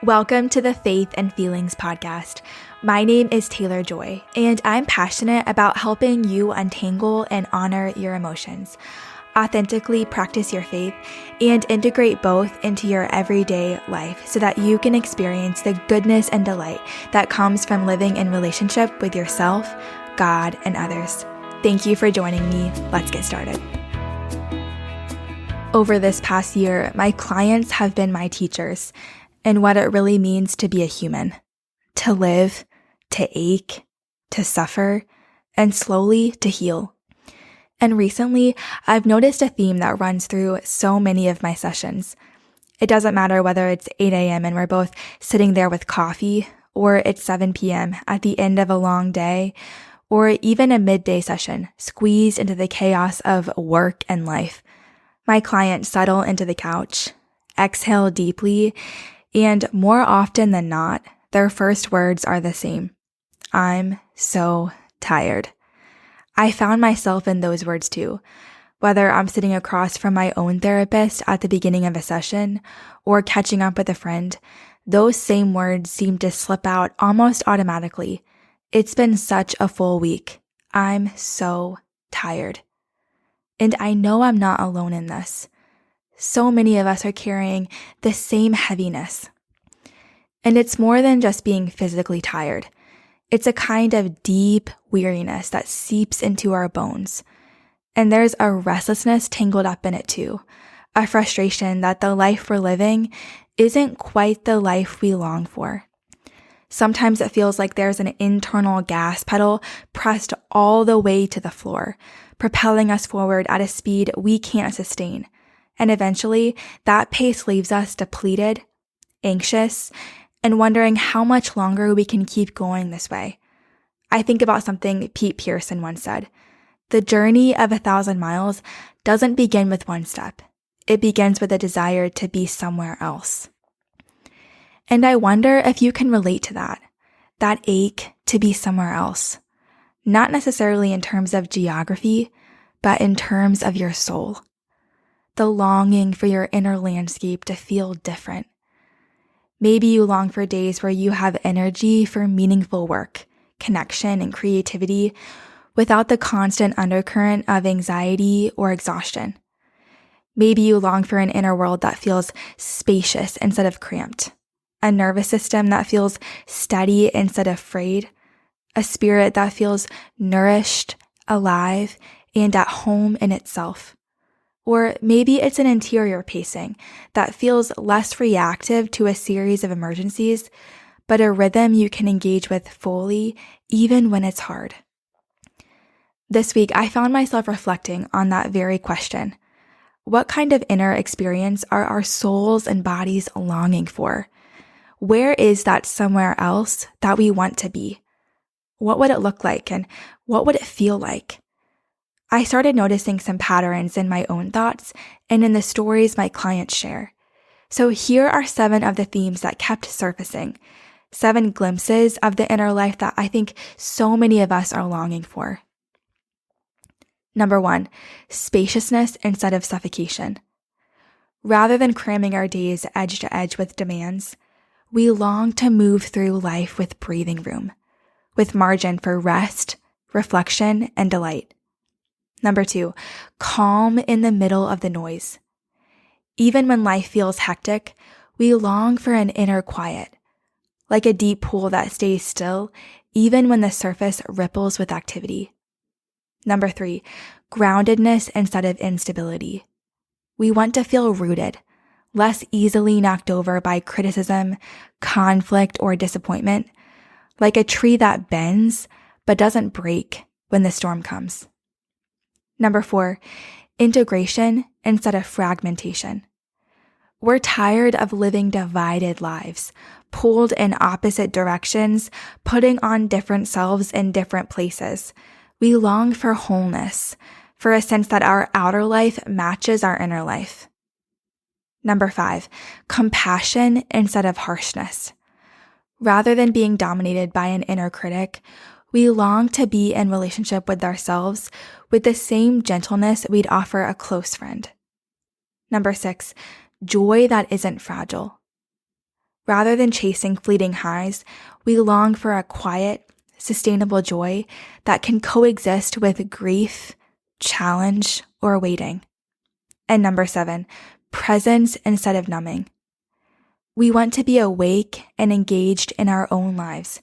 Welcome to the Faith and Feelings podcast. My name is Taylor Joy, and I'm passionate about helping you untangle and honor your emotions, authentically practice your faith, and integrate both into your everyday life so that you can experience the goodness and delight that comes from living in relationship with yourself, God, and others. Thank you for joining me. Let's get started. Over this past year, my clients have been my teachers in what it really means to be a human, to live, to ache, to suffer, and slowly to heal. And recently, I've noticed a theme that runs through so many of my sessions. It doesn't matter whether it's 8 a.m. and we're both sitting there with coffee, or it's 7 p.m. at the end of a long day, or even a midday session squeezed into the chaos of work and life. My clients settle into the couch, exhale deeply, and more often than not, their first words are the same. I'm so tired. I found myself in those words too. Whether I'm sitting across from my own therapist at the beginning of a session or catching up with a friend, those same words seem to slip out almost automatically. It's been such a full week. I'm so tired. And I know I'm not alone in this. So many of us are carrying the same heaviness. And it's more than just being physically tired. It's a kind of deep weariness that seeps into our bones. And there's a restlessness tangled up in it too, a frustration that the life we're living isn't quite the life we long for. Sometimes it feels like there's an internal gas pedal pressed all the way to the floor, propelling us forward at a speed we can't sustain. And eventually, that pace leaves us depleted, anxious, and wondering how much longer we can keep going this way. I think about something Pete Pearson once said. The journey of 1,000 miles doesn't begin with one step. It begins with a desire to be somewhere else. And I wonder if you can relate to that ache to be somewhere else. Not necessarily in terms of geography, but in terms of your soul. The longing for your inner landscape to feel different. Maybe you long for days where you have energy for meaningful work, connection, and creativity without the constant undercurrent of anxiety or exhaustion. Maybe you long for an inner world that feels spacious instead of cramped, a nervous system that feels steady instead of frayed, a spirit that feels nourished, alive, and at home in itself. Or maybe it's an interior pacing that feels less reactive to a series of emergencies, but a rhythm you can engage with fully, even when it's hard. This week, I found myself reflecting on that very question. What kind of inner experience are our souls and bodies longing for? Where is that somewhere else that we want to be? What would it look like, and what would it feel like? I started noticing some patterns in my own thoughts and in the stories my clients share. So here are 7 of the themes that kept surfacing, 7 glimpses of the inner life that I think so many of us are longing for. Number 1, spaciousness instead of suffocation. Rather than cramming our days edge to edge with demands, we long to move through life with breathing room, with margin for rest, reflection, and delight. Number 2, calm in the middle of the noise. Even when life feels hectic, we long for an inner quiet, like a deep pool that stays still even when the surface ripples with activity. Number 3, groundedness instead of instability. We want to feel rooted, less easily knocked over by criticism, conflict, or disappointment, like a tree that bends but doesn't break when the storm comes. Number 4, integration instead of fragmentation. We're tired of living divided lives, pulled in opposite directions, putting on different selves in different places. We long for wholeness, for a sense that our outer life matches our inner life. Number 5, compassion instead of harshness. Rather than being dominated by an inner critic, we long to be in relationship with ourselves with the same gentleness we'd offer a close friend. Number 6, joy that isn't fragile. Rather than chasing fleeting highs, we long for a quiet, sustainable joy that can coexist with grief, challenge, or waiting. And number 7, presence instead of numbing. We want to be awake and engaged in our own lives,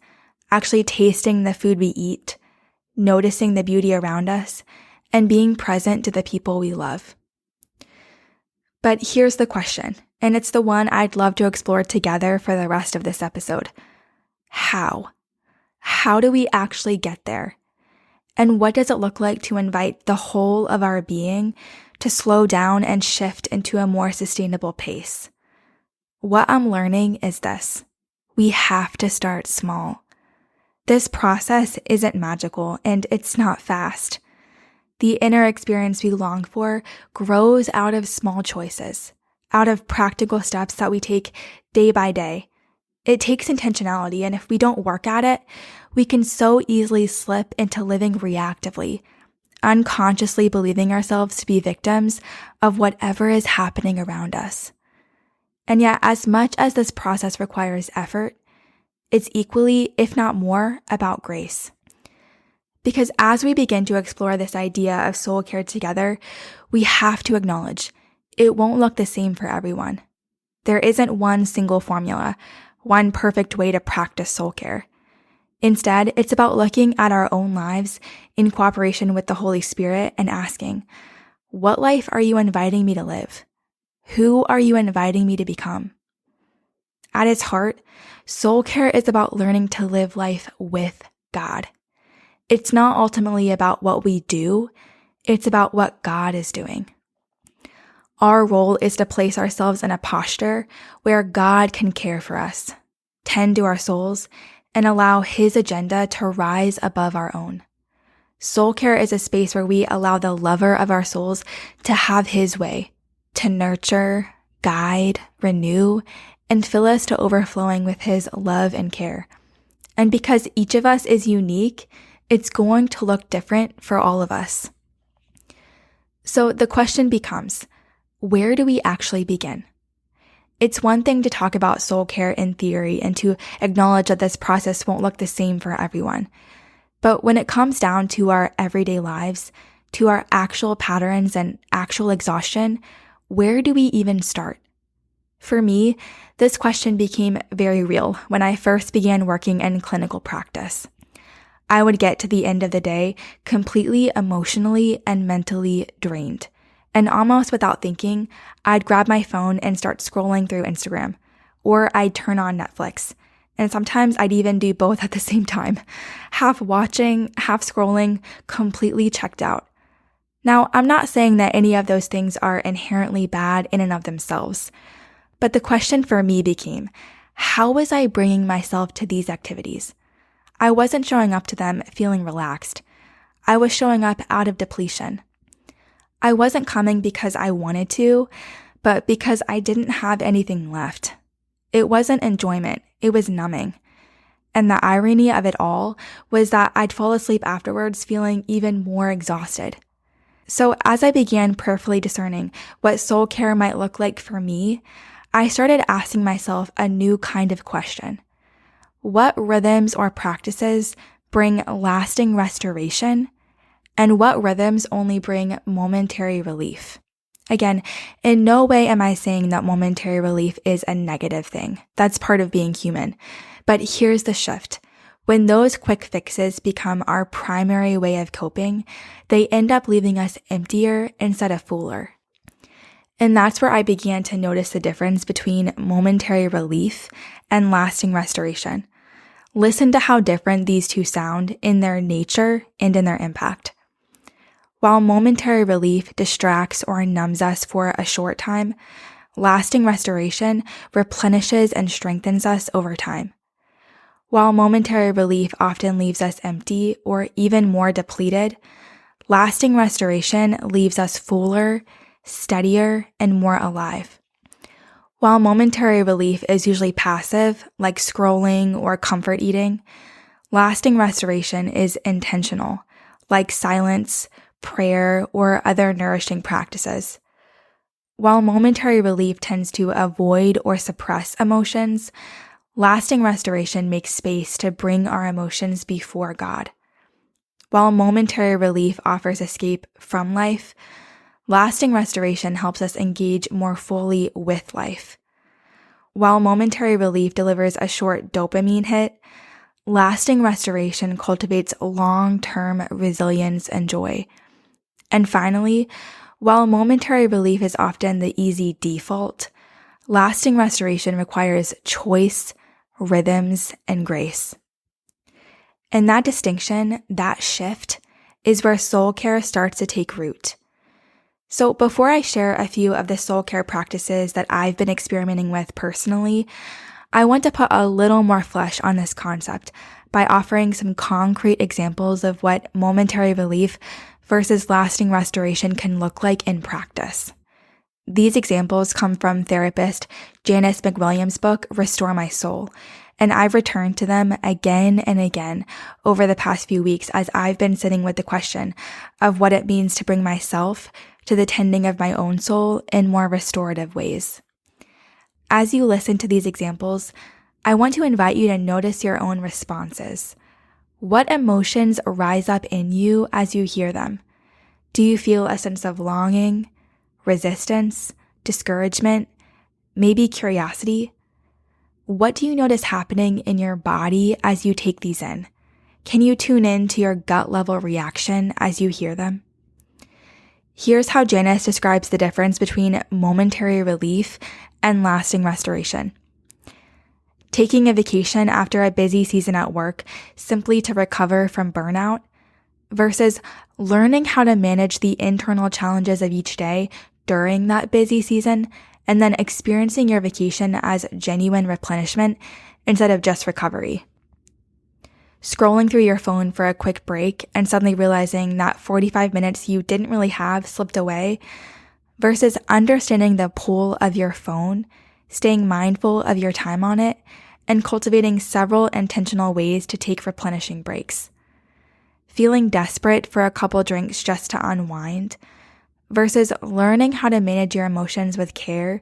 actually tasting the food we eat, noticing the beauty around us, and being present to the people we love. But here's the question, and it's the one I'd love to explore together for the rest of this episode. How? How do we actually get there? And what does it look like to invite the whole of our being to slow down and shift into a more sustainable pace? What I'm learning is this: we have to start small. This process isn't magical and it's not fast. The inner experience we long for grows out of small choices, out of practical steps that we take day by day. It takes intentionality, and if we don't work at it, we can so easily slip into living reactively, unconsciously believing ourselves to be victims of whatever is happening around us. And yet, as much as this process requires effort, it's equally, if not more, about grace. Because as we begin to explore this idea of soul care together, we have to acknowledge it won't look the same for everyone. There isn't one single formula, one perfect way to practice soul care. Instead, it's about looking at our own lives in cooperation with the Holy Spirit and asking, what life are you inviting me to live? Who are you inviting me to become? At its heart, soul care is about learning to live life with God. It's not ultimately about what we do, it's about what God is doing. Our role is to place ourselves in a posture where God can care for us, tend to our souls, and allow His agenda to rise above our own. Soul care is a space where we allow the lover of our souls to have His way, to nurture, guide, renew, and fill us to overflowing with His love and care. And because each of us is unique, it's going to look different for all of us. So the question becomes, where do we actually begin? It's one thing to talk about soul care in theory and to acknowledge that this process won't look the same for everyone. But when it comes down to our everyday lives, to our actual patterns and actual exhaustion, where do we even start? For me, this question became very real when I first began working in clinical practice. I would get to the end of the day completely emotionally and mentally drained. And almost without thinking, I'd grab my phone and start scrolling through Instagram, or I'd turn on Netflix. And sometimes I'd even do both at the same time, half watching, half scrolling, completely checked out. Now, I'm not saying that any of those things are inherently bad in and of themselves, but the question for me became, how was I bringing myself to these activities? I wasn't showing up to them feeling relaxed. I was showing up out of depletion. I wasn't coming because I wanted to, but because I didn't have anything left. It wasn't enjoyment, it was numbing. And the irony of it all was that I'd fall asleep afterwards feeling even more exhausted. So as I began prayerfully discerning what soul care might look like for me, I started asking myself a new kind of question. What rhythms or practices bring lasting restoration? And what rhythms only bring momentary relief? Again, in no way am I saying that momentary relief is a negative thing. That's part of being human. But here's the shift. When those quick fixes become our primary way of coping, they end up leaving us emptier instead of fuller. And that's where I began to notice the difference between momentary relief and lasting restoration. Listen to how different these two sound in their nature and in their impact. While momentary relief distracts or numbs us for a short time, lasting restoration replenishes and strengthens us over time. While momentary relief often leaves us empty or even more depleted, lasting restoration leaves us fuller, steadier, and more alive. While momentary relief is usually passive, like scrolling or comfort eating, lasting restoration is intentional, like silence, prayer, or other nourishing practices. While momentary relief tends to avoid or suppress emotions, lasting restoration makes space to bring our emotions before God. While momentary relief offers escape from life, lasting restoration helps us engage more fully with life. While momentary relief delivers a short dopamine hit, lasting restoration cultivates long-term resilience and joy. And finally, while momentary relief is often the easy default, lasting restoration requires choice, rhythms, and grace. And that distinction, that shift, is where soul care starts to take root. So before I share a few of the soul care practices that I've been experimenting with personally, I want to put a little more flesh on this concept by offering some concrete examples of what momentary relief versus lasting restoration can look like in practice. These examples come from therapist Janice McWilliams' book, Restore My Soul, and I've returned to them again and again over the past few weeks as I've been sitting with the question of what it means to bring myself to the tending of my own soul in more restorative ways. As you listen to these examples, I want to invite you to notice your own responses. What emotions rise up in you as you hear them? Do you feel a sense of longing, resistance, discouragement, maybe curiosity? What do you notice happening in your body as you take these in? Can you tune in to your gut level reaction as you hear them? Here's how Janice describes the difference between momentary relief and lasting restoration. Taking a vacation after a busy season at work simply to recover from burnout versus learning how to manage the internal challenges of each day during that busy season and then experiencing your vacation as genuine replenishment instead of just recovery. Scrolling through your phone for a quick break and suddenly realizing that 45 minutes you didn't really have slipped away versus understanding the pull of your phone, staying mindful of your time on it, and cultivating several intentional ways to take replenishing breaks. Feeling desperate for a couple drinks just to unwind versus learning how to manage your emotions with care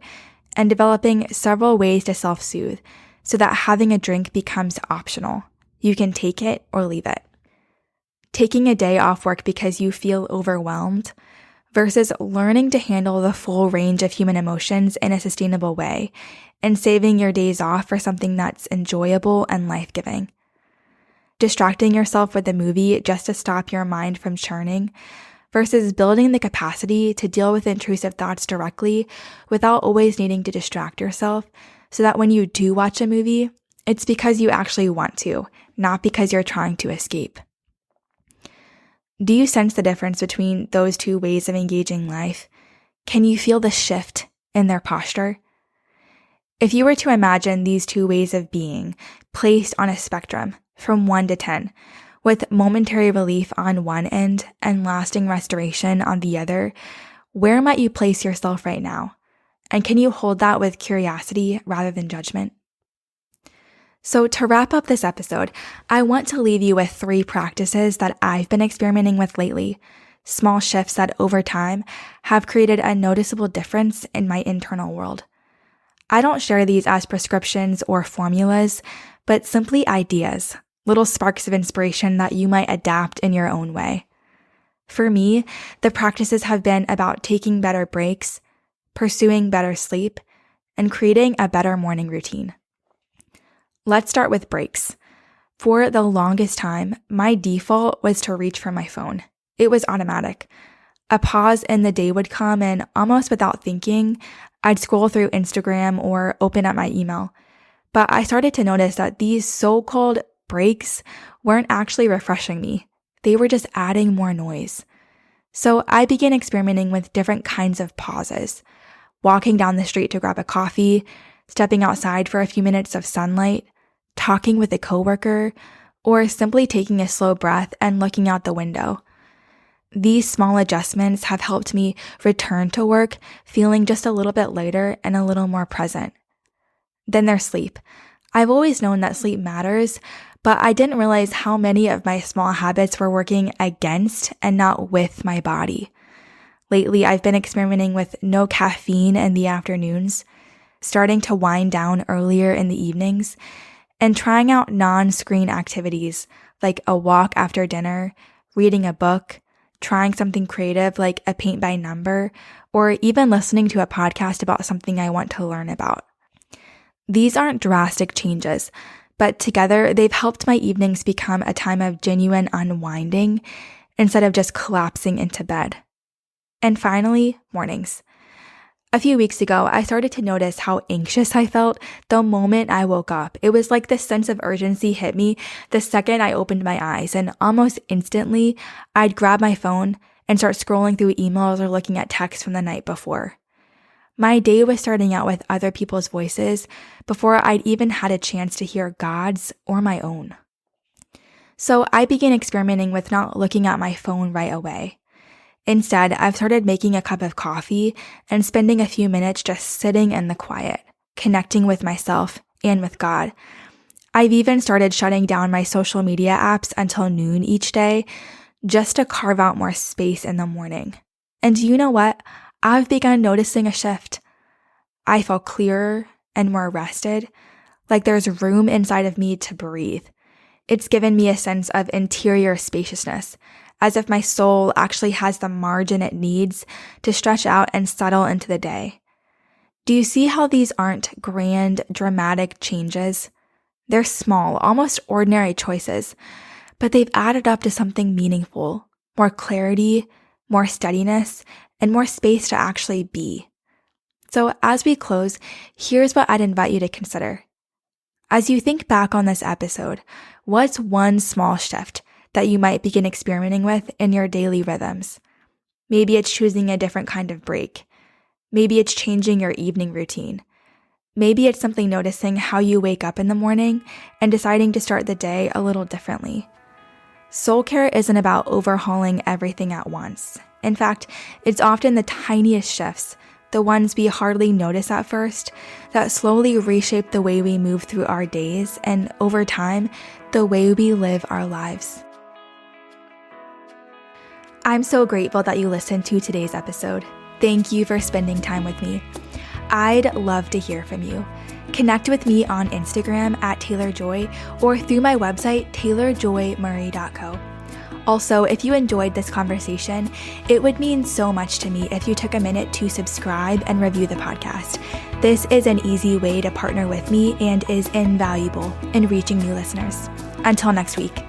and developing several ways to self-soothe so that having a drink becomes optional. You can take it or leave it. Taking a day off work because you feel overwhelmed versus learning to handle the full range of human emotions in a sustainable way and saving your days off for something that's enjoyable and life-giving. Distracting yourself with a movie just to stop your mind from churning versus building the capacity to deal with intrusive thoughts directly without always needing to distract yourself so that when you do watch a movie, it's because you actually want to, not because you're trying to escape. Do you sense the difference between those two ways of engaging life? Can you feel the shift in their posture? If you were to imagine these two ways of being placed on a spectrum from 1 to 10, with momentary relief on one end and lasting restoration on the other, where might you place yourself right now? And can you hold that with curiosity rather than judgment? So to wrap up this episode, I want to leave you with 3 practices that I've been experimenting with lately, small shifts that over time have created a noticeable difference in my internal world. I don't share these as prescriptions or formulas, but simply ideas, little sparks of inspiration that you might adapt in your own way. For me, the practices have been about taking better breaks, pursuing better sleep, and creating a better morning routine. Let's start with breaks. For the longest time, my default was to reach for my phone. It was automatic. A pause in the day would come and almost without thinking, I'd scroll through Instagram or open up my email. But I started to notice that these so-called breaks weren't actually refreshing me. They were just adding more noise. So I began experimenting with different kinds of pauses. Walking down the street to grab a coffee, stepping outside for a few minutes of sunlight, talking with a coworker, or simply taking a slow breath and looking out the window. These small adjustments have helped me return to work feeling just a little bit lighter and a little more present. Then there's sleep. I've always known that sleep matters, but I didn't realize how many of my small habits were working against and not with my body. Lately, I've been experimenting with no caffeine in the afternoons, starting to wind down earlier in the evenings, and trying out non-screen activities like a walk after dinner, reading a book, trying something creative like a paint by number, or even listening to a podcast about something I want to learn about. These aren't drastic changes, but together they've helped my evenings become a time of genuine unwinding instead of just collapsing into bed. And finally, mornings. A few weeks ago, I started to notice how anxious I felt the moment I woke up. It was like this sense of urgency hit me the second I opened my eyes, and almost instantly, I'd grab my phone and start scrolling through emails or looking at texts from the night before. My day was starting out with other people's voices before I'd even had a chance to hear God's or my own. So I began experimenting with not looking at my phone right away. Instead, I've started making a cup of coffee and spending a few minutes just sitting in the quiet, connecting with myself and with God. I've even started shutting down my social media apps until noon each day just to carve out more space in the morning. And you know what? I've begun noticing a shift. I feel clearer and more rested, like there's room inside of me to breathe. It's given me a sense of interior spaciousness, as if my soul actually has the margin it needs to stretch out and settle into the day. Do you see how these aren't grand, dramatic changes? They're small, almost ordinary choices, but they've added up to something meaningful, more clarity, more steadiness, and more space to actually be. So as we close, here's what I'd invite you to consider. As you think back on this episode, what's one small shift that you might begin experimenting with in your daily rhythms? Maybe it's choosing a different kind of break. Maybe it's changing your evening routine. Maybe it's simply noticing how you wake up in the morning and deciding to start the day a little differently. Soul care isn't about overhauling everything at once. In fact, it's often the tiniest shifts, the ones we hardly notice at first, that slowly reshape the way we move through our days and, over time, the way we live our lives. I'm so grateful that you listened to today's episode. Thank you for spending time with me. I'd love to hear from you. Connect with me on Instagram at TaylorJoy or through my website, taylorjoymurray.co. Also, if you enjoyed this conversation, it would mean so much to me if you took a minute to subscribe and review the podcast. This is an easy way to partner with me and is invaluable in reaching new listeners. Until next week.